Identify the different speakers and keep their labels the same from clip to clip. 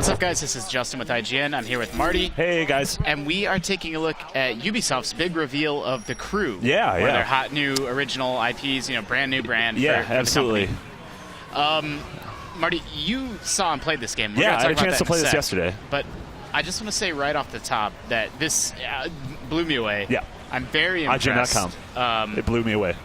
Speaker 1: What's up, guys? This is Justin with IGN. I'm here with Marty.
Speaker 2: Hey, guys.
Speaker 1: And we are taking a look at Ubisoft's big reveal of The Crew.
Speaker 2: Yeah,
Speaker 1: one of their hot new original IPs, brand new brand.
Speaker 2: Yeah,
Speaker 1: for
Speaker 2: absolutely.
Speaker 1: The company. Marty, you saw and played this game. We're
Speaker 2: I had a
Speaker 1: talk about
Speaker 2: chance
Speaker 1: that
Speaker 2: to play
Speaker 1: in a
Speaker 2: this
Speaker 1: sec.
Speaker 2: yesterday.
Speaker 1: But I just want to say right off the top that this blew me away.
Speaker 2: Yeah.
Speaker 1: I'm very impressed.
Speaker 2: IGN.com. It blew me away.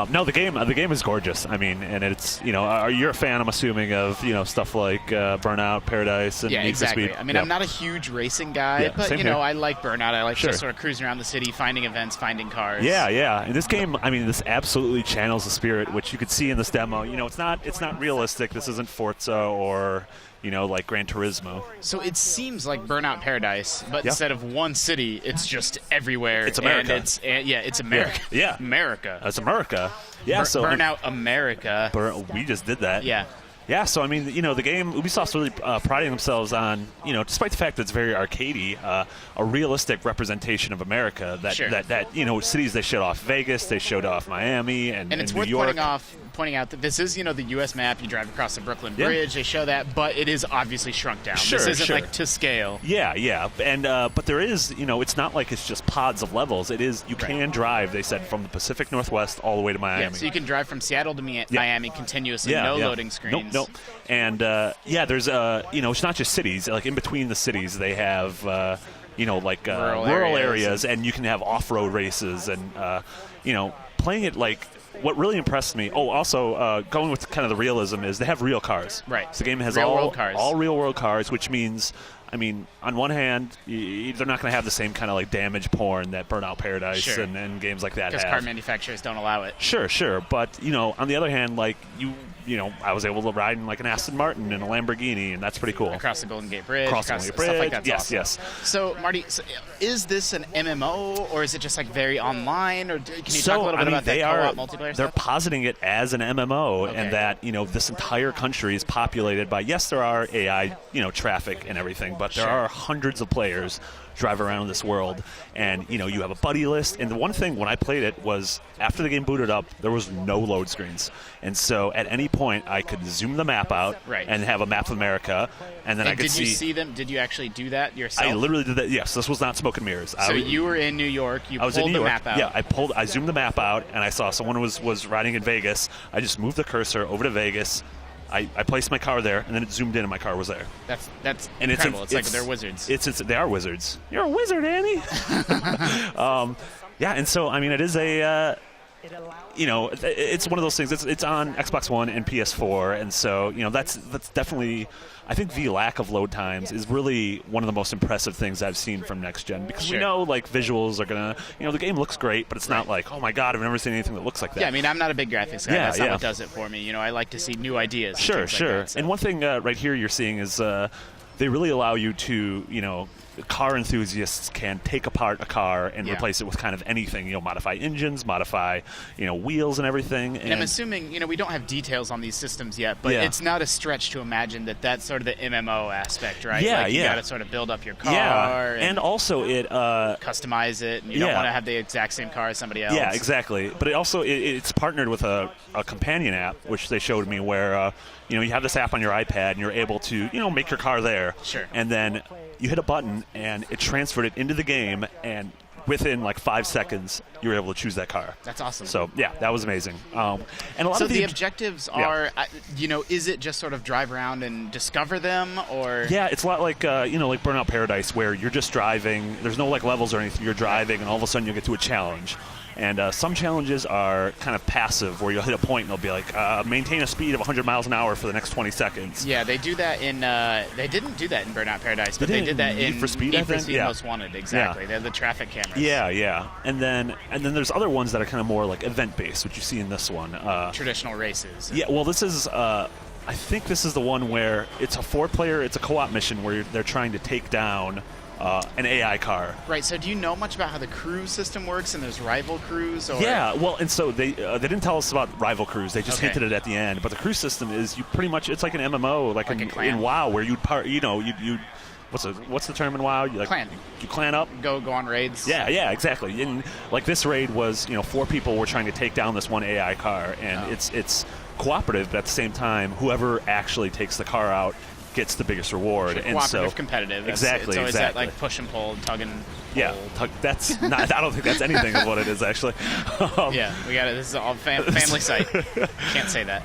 Speaker 2: No, the game is gorgeous. I mean, and it's, you're a fan, I'm assuming, of, stuff like Burnout, Paradise, and
Speaker 1: yeah,
Speaker 2: Need
Speaker 1: exactly.
Speaker 2: for Speed.
Speaker 1: I mean, I'm not a huge racing guy, but,
Speaker 2: same here.
Speaker 1: I like Burnout. I like
Speaker 2: Sure.
Speaker 1: just sort of cruising around the city, finding events, finding cars.
Speaker 2: Yeah. And this game, I mean, this absolutely channels the spirit, which you could see in this demo. It's not realistic. This isn't Forza or, like Gran Turismo.
Speaker 1: So it seems like Burnout Paradise, but instead of one city, it's just everywhere.
Speaker 2: It's America.
Speaker 1: And it's America.
Speaker 2: Yeah.
Speaker 1: America.
Speaker 2: That's America. Yeah,
Speaker 1: Burnout America.
Speaker 2: We just did that.
Speaker 1: Yeah.
Speaker 2: Yeah, so I mean, the game, Ubisoft's really priding themselves on, despite the fact that it's very arcadey, a realistic representation of America. That cities they showed off Vegas, they showed off Miami, and
Speaker 1: it's
Speaker 2: New
Speaker 1: worth
Speaker 2: York.
Speaker 1: pointing out that this is, the U.S. map. You drive across the Brooklyn Bridge. They show that, but it is obviously shrunk down.
Speaker 2: Sure,
Speaker 1: this isn't
Speaker 2: sure.
Speaker 1: like to scale.
Speaker 2: Yeah, and but there is, it's not like it's just pods of levels. It is you can drive. They said from the Pacific Northwest all the way to Miami.
Speaker 1: Yeah, so you can drive from Seattle to Miami continuously, no loading screens.
Speaker 2: Nope. And there's it's not just cities. Like in between the cities, they have rural areas, and you can have off-road races, and playing it like. What really impressed me, also going with kind of the realism, is they have real cars.
Speaker 1: Right.
Speaker 2: So the game has
Speaker 1: real-world
Speaker 2: all real-world cars, which means, on one hand, they're not going to have the same kind of like damage porn that Burnout Paradise and games like that have.
Speaker 1: Because car manufacturers don't allow it.
Speaker 2: Sure. But, on the other hand, like, I was able to ride in like an Aston Martin and a Lamborghini, and that's pretty cool.
Speaker 1: Across the Golden Gate Bridge.
Speaker 2: Across the Golden Gate Bridge.
Speaker 1: Stuff like that's awesome.
Speaker 2: Yes.
Speaker 1: So, Marty, is this an MMO, or is it just like very online? Or can you talk a little bit about that co-op multiplayer
Speaker 2: They're
Speaker 1: stuff?
Speaker 2: positing it as an MMO, and that, this entire country is populated by, yes, there are AI, traffic and everything, but there are hundreds of players drive around this world, and you have a buddy list. And the one thing when I played it was after the game booted up, there was no load screens, and so at any point I could zoom the map out and have a map of America, and then I could see.
Speaker 1: Did you see them? Did you actually do that yourself?
Speaker 2: I literally did that. Yes, this was not smoke and mirrors.
Speaker 1: So you were in New York. You pulled the map out.
Speaker 2: Yeah, I zoomed the map out, and I saw someone was riding in Vegas. I just moved the cursor over to Vegas. I placed my car there, and then it zoomed in, and my car was there.
Speaker 1: That's incredible. It's like they're wizards.
Speaker 2: They are wizards. You're a wizard, Annie. And so it is a. It's one of those things. It's on Xbox One and PS4, and so that's definitely. I think the lack of load times is really one of the most impressive things I've seen from next gen, because we know like visuals are gonna. The game looks great, but it's not like, oh my god, I've never seen anything that looks like that.
Speaker 1: Yeah, I'm not a big graphics guy. That's not what does it for me. I like to see new ideas.
Speaker 2: Sure.
Speaker 1: Like that, so.
Speaker 2: And one thing right here you're seeing is they really allow you to car enthusiasts can take apart a car and replace it with kind of anything. Modify engines, modify wheels and everything.
Speaker 1: And I'm assuming we don't have details on these systems yet, but it's not a stretch to imagine that that's sort of the MMO aspect, right? You got to sort of build up your car,
Speaker 2: and also it
Speaker 1: customize it. And you don't want to have the exact same car as somebody else.
Speaker 2: Yeah, exactly. But it also it's partnered with a companion app, which they showed me, where you have this app on your iPad and you're able to make your car there.
Speaker 1: Sure.
Speaker 2: And then you hit a button and it transferred it into the game, and within like 5 seconds you were able to choose that car.
Speaker 1: That's awesome.
Speaker 2: So that was amazing. And a lot of
Speaker 1: the objectives are, is it just sort of drive around and discover them, or?
Speaker 2: Yeah, it's a lot like like Burnout Paradise, where you're just driving. There's no like levels or anything. You're driving, and all of a sudden you get to a challenge. And some challenges are kind of passive, where you'll hit a point and they'll be like, maintain a speed of 100 miles an hour for the next 20 seconds.
Speaker 1: Yeah, they do that in. They didn't do that in Burnout Paradise, but they did that in
Speaker 2: Need for Speed.
Speaker 1: Need for Speed Most Wanted. Exactly, they're the traffic cameras.
Speaker 2: Yeah. And then there's other ones that are kind of more like event based, which you see in this one.
Speaker 1: Traditional races.
Speaker 2: Yeah. Well, this is. I think this is the one where it's a 4-player. It's a co-op mission where they're trying to take down an AI car.
Speaker 1: Right. So do you know much about how the crew system works and those rival crews? Or?
Speaker 2: Yeah. Well, and so they didn't tell us about rival crews. They just hinted it at the end. But the crew system is it's like an MMO, like in WoW, where you'd what's the term in WoW?
Speaker 1: Clan.
Speaker 2: You clan up.
Speaker 1: Go on raids.
Speaker 2: Yeah, exactly. And like this raid was, 4 people were trying to take down this one AI car, and it's cooperative, but at the same time, whoever actually takes the car out gets the biggest reward.
Speaker 1: Sure,
Speaker 2: and
Speaker 1: cooperative,
Speaker 2: so
Speaker 1: competitive.
Speaker 2: Exactly.
Speaker 1: It's always
Speaker 2: exactly.
Speaker 1: that like push and pull, tug and pull.
Speaker 2: Yeah, that's not. I don't think that's anything of what it is actually.
Speaker 1: Yeah, we got it. This is all family site. Can't say that.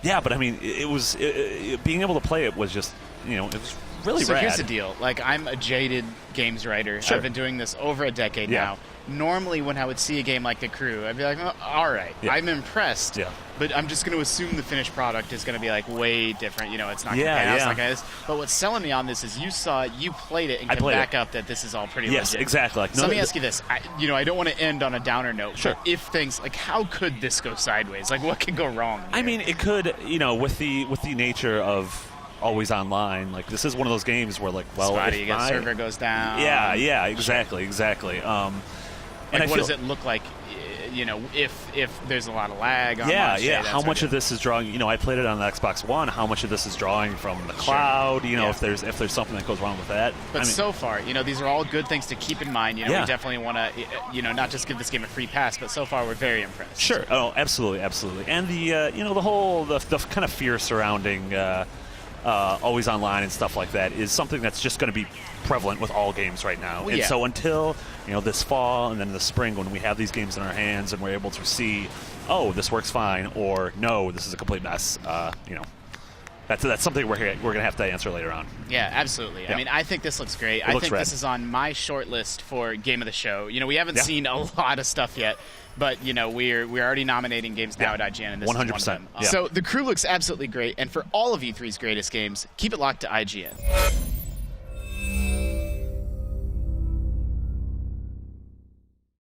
Speaker 2: Yeah, but I mean, it was being able to play it was just it was really
Speaker 1: so
Speaker 2: rad.
Speaker 1: Here's the deal. Like, I'm a jaded games writer.
Speaker 2: Sure.
Speaker 1: I've been doing this over a decade now. Normally, when I would see a game like The Crew, I'd be like, oh, all right, I'm impressed.
Speaker 2: Yeah.
Speaker 1: But I'm just going to assume the finished product is going to be like way different. It's not going to pass like this. But what's selling me on this is you saw it, you played it, and can back up that this is all pretty legit.
Speaker 2: Yes, exactly. Like,
Speaker 1: so let me ask you this. I don't want to end on a downer note.
Speaker 2: Sure.
Speaker 1: But if things, like, how could this go sideways? Like, what could go wrong here?
Speaker 2: I mean, it could, with the nature of always online, like, this is one of those games where, like, well,
Speaker 1: Spotty, if my server goes down.
Speaker 2: Yeah, exactly.
Speaker 1: And what does it look like, if there's a lot of lag on
Speaker 2: how much of this is drawing, I played it on the Xbox One, how much of this is drawing from the cloud, if there's something that goes wrong with that.
Speaker 1: But so far, these are all good things to keep in mind. We definitely want to, not just give this game a free pass, but so far we're very impressed.
Speaker 2: Sure. Oh, absolutely. And the, the whole, the kind of fear surrounding always online and stuff like that is something that's just going to be prevalent with all games right now.
Speaker 1: Well,
Speaker 2: and so until this fall and then the spring, when we have these games in our hands and we're able to see, oh, this works fine, or no, this is a complete mess, that's something we're going to have to answer later on.
Speaker 1: Yeah, absolutely. I mean, I think this looks great. I think this is on my short list for Game of the Show. We haven't seen a lot of stuff yet, but we're already nominating games now at IGN, and this 100%. Is one of them. So The Crew looks absolutely great, and for all of E3's greatest games, keep it locked to IGN.